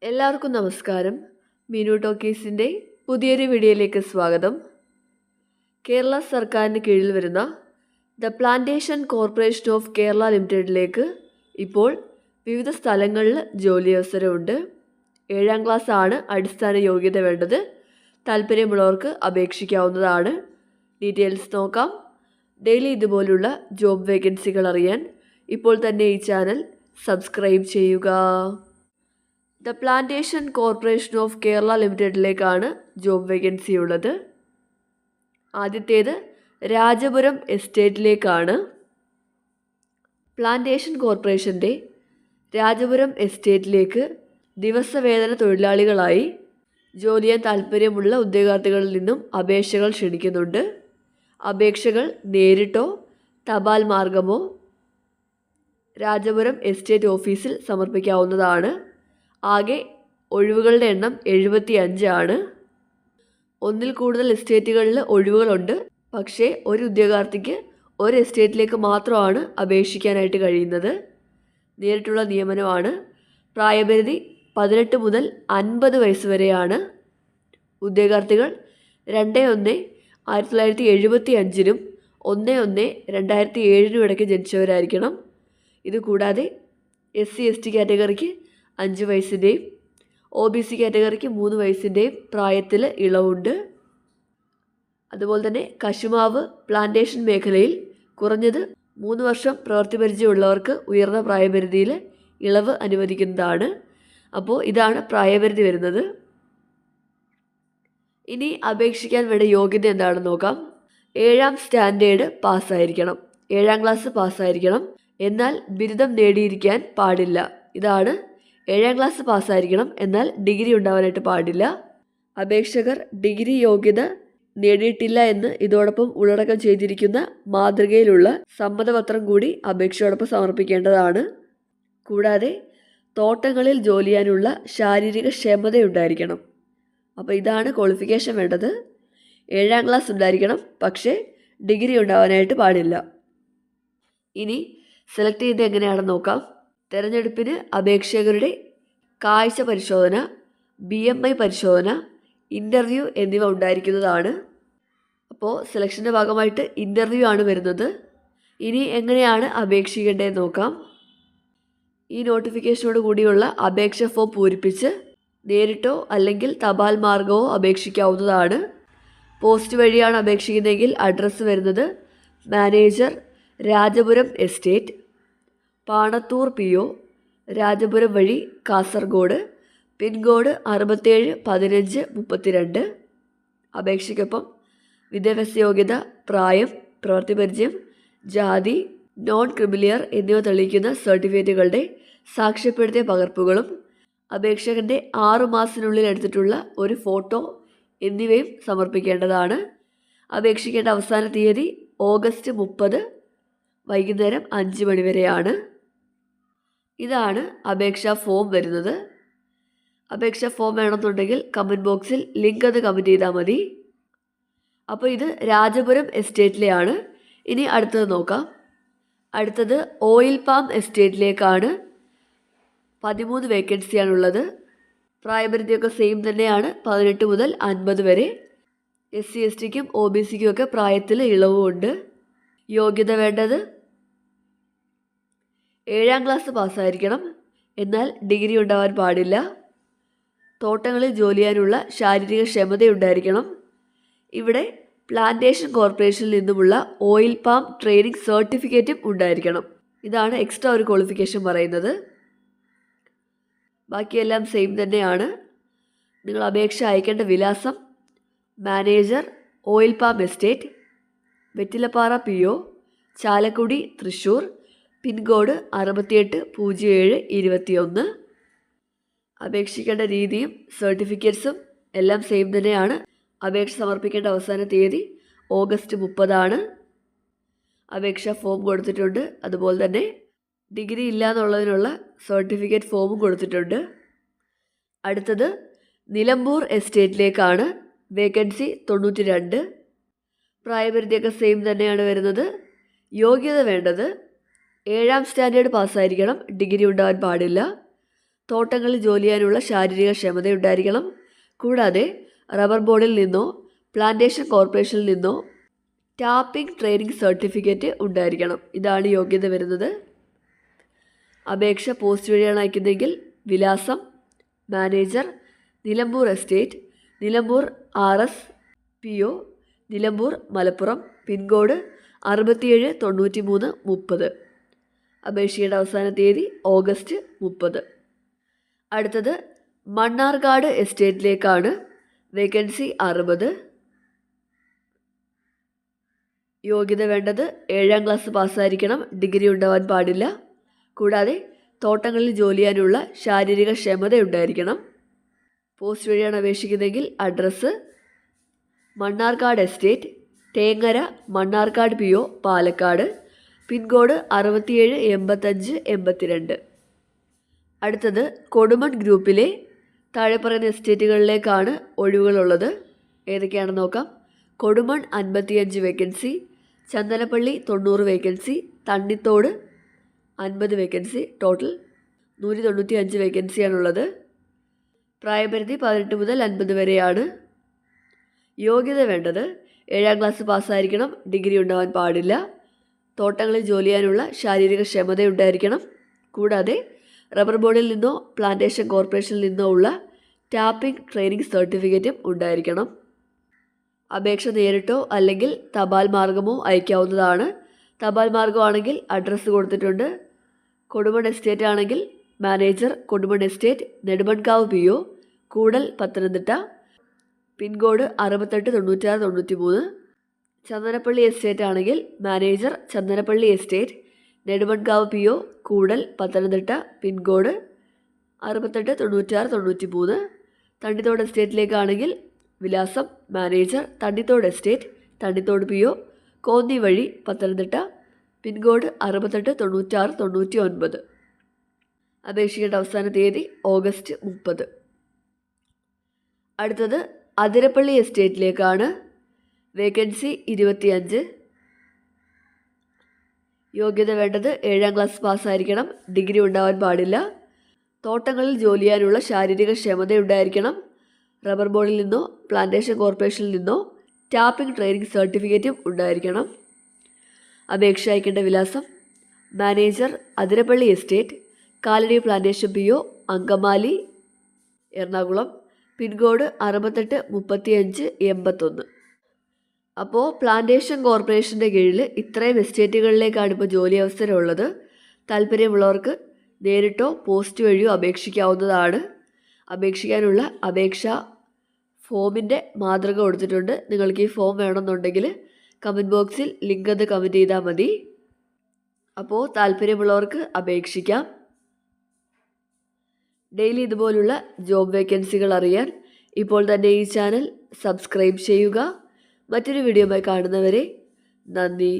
എല്ലാവർക്കും നമസ്കാരം. മീനു ടോക്കീസിൻ്റെ പുതിയൊരു വീഡിയോയിലേക്ക് സ്വാഗതം. കേരള സർക്കാരിന് കീഴിൽ വരുന്ന the plantation corporation of Kerala ലിമിറ്റഡിലേക്ക് ഇപ്പോൾ വിവിധ സ്ഥലങ്ങളിൽ ജോലി അവസരമുണ്ട്. 7ാം ക്ലാസ് ആണ് അടിസ്ഥാന യോഗ്യത വേണ്ടത്. താല്പര്യമുള്ളവർക്ക് അപേക്ഷിക്കാവുന്നതാണ്. ഡീറ്റെയിൽസ് നോക്കാം. ഡെയിലി ഇതുപോലുള്ള ജോബ് വേക്കൻസികൾ അറിയാൻ ഇപ്പോൾ തന്നെ ഈ ചാനൽ സബ്സ്ക്രൈബ് ചെയ്യുക. The plantation corporation of Kerala ലിമിറ്റഡിലേക്കാണ് ജോബ് വേക്കൻസി ഉള്ളത്. ആദ്യത്തേത് രാജപുരം എസ്റ്റേറ്റിലേക്കാണ്. പ്ലാന്റേഷൻ കോർപ്പറേഷൻ്റെ രാജപുരം എസ്റ്റേറ്റിലേക്ക് ദിവസവേതന തൊഴിലാളികളായി ജോലി ചെയ്യാൻ താല്പര്യമുള്ള ഉദ്യോഗാർത്ഥികളിൽ നിന്നും അപേക്ഷകൾ ക്ഷണിക്കുന്നുണ്ട്. അപേക്ഷകൾ നേരിട്ടോ തപാൽ മാർഗമോ രാജപുരം എസ്റ്റേറ്റ് ഓഫീസിൽ സമർപ്പിക്കാവുന്നതാണ്. ആകെ ഒഴിവുകളുടെ എണ്ണം 75 ആണ്. ഒന്നിൽ കൂടുതൽ എസ്റ്റേറ്റുകളിൽ ഒഴിവുകളുണ്ട്. പക്ഷേ ഒരു ഉദ്യോഗാർത്ഥിക്ക് ഒരു എസ്റ്റേറ്റിലേക്ക് മാത്രമാണ് അപേക്ഷിക്കാനായിട്ട് കഴിയുന്നത്. നേരിട്ടുള്ള നിയമനമാണ്. പ്രായപരിധി 18 മുതൽ 50 വയസ്സ് വരെയാണ്. ഉദ്യോഗാർത്ഥികൾ 2/1/1975 1/1/2007 ഇടയ്ക്ക് ജനിച്ചവരായിരിക്കണം. ഇതുകൂടാതെ SC/ST കാറ്റഗറിക്ക് 5 വയസ്സിൻ്റെയും OBC കാറ്റഗറിക്ക് 3 വയസ്സിൻ്റെയും പ്രായത്തിൽ ഇളവുണ്ട്. അതുപോലെ തന്നെ കശുമാവ് പ്ലാന്റേഷൻ മേഖലയിൽ കുറഞ്ഞത് 3 വർഷം പ്രവൃത്തി പരിചയമുള്ളവർക്ക് ഉയർന്ന പ്രായപരിധിയിൽ ഇളവ് അനുവദിക്കുന്നതാണ്. അപ്പോൾ ഇതാണ് പ്രായപരിധി വരുന്നത്. ഇനി അപേക്ഷിക്കാൻ വേണ്ട യോഗ്യത എന്താണെന്ന് നോക്കാം. 7ാം സ്റ്റാൻഡേർഡ് പാസ്സായിരിക്കണം. 7ാം ക്ലാസ് പാസ്സായിരിക്കണം. എന്നാൽ ബിരുദം നേടിയിരിക്കാൻ പാടില്ല. ഇതാണ് 7ാം ക്ലാസ് പാസ്സായിരിക്കണം. എന്നാൽ ഡിഗ്രി ഉണ്ടാവാനായിട്ട് പാടില്ല. അപേക്ഷകർ ഡിഗ്രി യോഗ്യത നേടിയിട്ടില്ല എന്ന് ഇതോടൊപ്പം ഉള്ളടക്കം ചെയ്തിരിക്കുന്ന മാതൃകയിലുള്ള സമ്മതപത്രം കൂടി അപേക്ഷയോടൊപ്പം സമർപ്പിക്കേണ്ടതാണ്. കൂടാതെ തോട്ടങ്ങളിൽ ജോലി ചെയ്യാനുള്ള ശാരീരിക ക്ഷമതയുണ്ടായിരിക്കണം. അപ്പോൾ ഇതാണ് ക്വാളിഫിക്കേഷൻ വേണ്ടത്. 7ാം ക്ലാസ് ഉണ്ടായിരിക്കണം. പക്ഷേ ഡിഗ്രി ഉണ്ടാവാനായിട്ട് പാടില്ല. ഇനി സെലക്ട് ചെയ്യുന്നത് എങ്ങനെയാണെന്ന് നോക്കാം. തിരഞ്ഞെടുപ്പിന് അപേക്ഷകരുടെ കാഴ്ച പരിശോധന, BMI പരിശോധന, ഇൻ്റർവ്യൂ എന്നിവ ഉണ്ടായിരിക്കുന്നതാണ്. അപ്പോൾ സെലക്ഷൻ്റെ ഭാഗമായിട്ട് ഇൻ്റർവ്യൂ ആണ് വരുന്നത്. ഇനി എങ്ങനെയാണ് അപേക്ഷിക്കേണ്ടതെന്ന് നോക്കാം. ഈ നോട്ടിഫിക്കേഷനോട് കൂടിയുള്ള അപേക്ഷ ഫോം പൂരിപ്പിച്ച് നേരിട്ടോ അല്ലെങ്കിൽ തപാൽ മാർഗമോ അപേക്ഷിക്കാവുന്നതാണ്. പോസ്റ്റ് വഴിയാണ് അപേക്ഷിക്കുന്നതെങ്കിൽ അഡ്രസ്സ് വരുന്നത് manager, Rajapuram estate, Panathur PO, Rajapuram വഴി, കാസർഗോഡ്, പിൻകോഡ് 671532. അപേക്ഷയ്ക്കൊപ്പം വിദ്യാഭ്യാസ യോഗ്യത, പ്രായം, പ്രവൃത്തി പരിചയം, ജാതി, നോൺ ക്രിമിലിയർ എന്നിവ തെളിയിക്കുന്ന സർട്ടിഫിക്കറ്റുകളുടെ സാക്ഷ്യപ്പെടുത്തിയ പകർപ്പുകളും അപേക്ഷകൻ്റെ 6 മാസത്തിനുള്ളിൽ എടുത്തിട്ടുള്ള ഒരു ഫോട്ടോ എന്നിവയും സമർപ്പിക്കേണ്ടതാണ്. അപേക്ഷിക്കേണ്ട അവസാന തീയതി ഓഗസ്റ്റ് 30 വൈകുന്നേരം 5 മണി വരെയാണ്. ഇതാണ് അപേക്ഷാ ഫോം വരുന്നത്. അപേക്ഷാ ഫോം വേണമെന്നുണ്ടെങ്കിൽ കമൻറ്റ് ബോക്സിൽ ലിങ്ക് അത് കമൻറ്റ് ചെയ്താൽ മതി. അപ്പോൾ ഇത് രാജപുരം എസ്റ്റേറ്റിലെയാണ്. ഇനി അടുത്തത് നോക്കാം. അടുത്തത് ഓയിൽ പാം എസ്റ്റേറ്റിലേക്കാണ്. 13 വേക്കൻസിയാണുള്ളത്. പ്രായപരിധിയൊക്കെ സെയിം തന്നെയാണ്. 18 മുതൽ 50 വരെ. SC/STക്കും OBCക്കും ഒക്കെ പ്രായത്തിൽ ഇളവുമുണ്ട്. യോഗ്യത വേണ്ടത് 7ാം ക്ലാസ് പാസ്സായിരിക്കണം. എന്നാൽ ഡിഗ്രി ഉണ്ടാവാൻ പാടില്ല. തോട്ടങ്ങളിൽ ജോലി ചെയ്യാനുള്ള ശാരീരിക ക്ഷമതയുണ്ടായിരിക്കണം. ഇവിടെ പ്ലാന്റേഷൻ കോർപ്പറേഷനിൽ നിന്നുമുള്ള ഓയിൽ പാം ട്രെയിനിങ് സർട്ടിഫിക്കറ്റും ഉണ്ടായിരിക്കണം. ഇതാണ് എക്സ്ട്രാ ഒരു ക്വാളിഫിക്കേഷൻ പറയുന്നത്. ബാക്കിയെല്ലാം സെയിം തന്നെയാണ്. നിങ്ങൾ അപേക്ഷ അയക്കേണ്ട വിലാസം manager, oil palm estate, Vettilappara PO, Chalakudy, Thrissur, pincode 680721. അപേക്ഷിക്കേണ്ട രീതിയും സർട്ടിഫിക്കറ്റ്സും എല്ലാം സെയിം തന്നെയാണ്. അപേക്ഷ സമർപ്പിക്കേണ്ട അവസാന തീയതി ഓഗസ്റ്റ് 30 ആണ്. അപേക്ഷ ഫോം കൊടുത്തിട്ടുണ്ട്. അതുപോലെ തന്നെ ഡിഗ്രി ഇല്ല എന്നുള്ളതിനുള്ള സർട്ടിഫിക്കറ്റ് ഫോമും കൊടുത്തിട്ടുണ്ട്. അടുത്തത് നിലമ്പൂർ എസ്റ്റേറ്റിലേക്കാണ്. വേക്കൻസി 92. പ്രായപരിധിയൊക്കെ സെയിം തന്നെയാണ് വരുന്നത്. യോഗ്യത വേണ്ടത് 7ാം സ്റ്റാൻഡേർഡ് പാസ്സായിരിക്കണം. ഡിഗ്രി ഉണ്ടാവാൻ പാടില്ല. തോട്ടങ്ങളിൽ ജോലി ചെയ്യാനുള്ള ശാരീരിക ക്ഷമത ഉണ്ടായിരിക്കണം. കൂടാതെ റബ്ബർ ബോർഡിൽ നിന്നോ പ്ലാന്റേഷൻ കോർപ്പറേഷനിൽ നിന്നോ ടാപ്പിംഗ് ട്രെയിനിങ് സർട്ടിഫിക്കറ്റ് ഉണ്ടായിരിക്കണം. ഇതാണ് യോഗ്യത വരുന്നത്. അപേക്ഷ പോസ്റ്റ് വഴിയാണ് അയക്കുന്നതെങ്കിൽ വിലാസം manager, Nilambur estate, Nilambur RS PO, Nilambur Malappuram, pincode 679330. അപേക്ഷയുടെ അവസാന തീയതി ഓഗസ്റ്റ് 30. അടുത്തത് മണ്ണാർക്കാട് എസ്റ്റേറ്റിലേക്കാണ്. വേക്കൻസി 60. യോഗ്യത വേണ്ടത് 7ാം ക്ലാസ് പാസ്സായിരിക്കണം. ഡിഗ്രി ഉണ്ടാവാൻ പാടില്ല. കൂടാതെ തോട്ടങ്ങളിൽ ജോലി ചെയ്യാനുള്ള ശാരീരിക ക്ഷമത ഉണ്ടായിരിക്കണം. പോസ്റ്റ് വഴിയാണ് അപേക്ഷിക്കുന്നതെങ്കിൽ address Mannarkkad estate, Thengara, Mannarkkad PO, Palakkad, pincode 678582. അടുത്തത് കൊടുമൺ ഗ്രൂപ്പിലെ താഴെ പറയുന്ന എസ്റ്റേറ്റുകളിലേക്കാണ് ഒഴിവുകളുള്ളത്. ഏതൊക്കെയാണെന്ന് നോക്കാം. Kodumon 55 vacancy, Chandanappally 90 vacancy, Thannithode 50 vacancy, total 195 വേക്കൻസിയാണുള്ളത്. പ്രായപരിധി 18 മുതൽ 50 വരെയാണ്. യോഗ്യത വേണ്ടത് 7ാം ക്ലാസ് പാസ്സായിരിക്കണം. ഡിഗ്രി ഉണ്ടാവാൻ പാടില്ല. തോട്ടങ്ങളിൽ ജോലി ചെയ്യാനുള്ള ശാരീരിക ക്ഷമത ഉണ്ടായിരിക്കണം. കൂടാതെ റബ്ബർ ബോർഡിൽ നിന്നോ പ്ലാന്റേഷൻ കോർപ്പറേഷനിൽ നിന്നോ ഉള്ള ടാപ്പിംഗ് ട്രെയിനിങ് സർട്ടിഫിക്കറ്റും ഉണ്ടായിരിക്കണം. അപേക്ഷ നേരിട്ടോ അല്ലെങ്കിൽ തപാൽ മാർഗമോ അയക്കാവുന്നതാണ്. തപാൽ മാർഗമാണെങ്കിൽ അഡ്രസ്സ് കൊടുത്തിട്ടുണ്ട്. കൊടുമൺ എസ്റ്റേറ്റ് ആണെങ്കിൽ manager, Kodumon estate, Nedumonkavu PO, Koodal, Pathanamthitta, pincode 689693. Chandanappally estate ആണെങ്കിൽ manager, Chandanappally estate, Nedumonkavu PO, Koodal, Pathanamthitta, pincode 689693. Thannithode എസ്റ്റേറ്റിലേക്കാണെങ്കിൽ വിലാസം manager, Thannithode estate, Thannithode PO, Konni വഴി, പത്തനംതിട്ട, പിൻകോഡ് 689699. അപേക്ഷയുടെ അവസാന തീയതി ഓഗസ്റ്റ് 30. അടുത്തത് അതിരപ്പള്ളി എസ്റ്റേറ്റിലേക്കാണ്. വേക്കൻസി 25. യോഗ്യത വേണ്ടത് 7ാം ക്ലാസ് പാസ്സായിരിക്കണം. ഡിഗ്രി ഉണ്ടാവാൻ പാടില്ല. തോട്ടങ്ങളിൽ ജോലി ചെയ്യാനുള്ള ശാരീരിക ക്ഷമത ഉണ്ടായിരിക്കണം. റബ്ബർ ബോർഡിൽ നിന്നോ പ്ലാന്റേഷൻ കോർപ്പറേഷനിൽ നിന്നോ ടാപ്പിംഗ് ട്രെയിനിങ് സർട്ടിഫിക്കറ്റും ഉണ്ടായിരിക്കണം. അപേക്ഷ അയക്കേണ്ട വിലാസം manager, Athirappilly estate, Kalady plantation PO, Angamaly, Ernakulam, pincode 683581. അപ്പോൾ പ്ലാന്റേഷൻ കോർപ്പറേഷൻ്റെ കീഴിൽ ഇത്രയും എസ്റ്റേറ്റുകളിലേക്കാണ് ഇപ്പോൾ ജോലി അവസരം ഉള്ളത്. താല്പര്യമുള്ളവർക്ക് നേരിട്ടോ പോസ്റ്റ് വഴിയോ അപേക്ഷിക്കാവുന്നതാണ്. അപേക്ഷിക്കാനുള്ള അപേക്ഷാ ഫോമിൻ്റെ മാതൃക കൊടുത്തിട്ടുണ്ട്. നിങ്ങൾക്ക് ഈ ഫോം വേണമെന്നുണ്ടെങ്കിൽ കമൻറ്റ് ബോക്സിൽ ലിങ്ക് അത് കമൻറ്റ് ചെയ്താൽ മതി. അപ്പോൾ താല്പര്യമുള്ളവർക്ക് അപേക്ഷിക്കാം. ഡെയിലി ഇതുപോലുള്ള ജോബ് വേക്കൻസികൾ അറിയാൻ ഇപ്പോൾ തന്നെ ഈ ചാനൽ സബ്സ്ക്രൈബ് ചെയ്യുക. മറ്റൊരു വീഡിയോയുമായി കാണുന്നവരെ നന്ദി.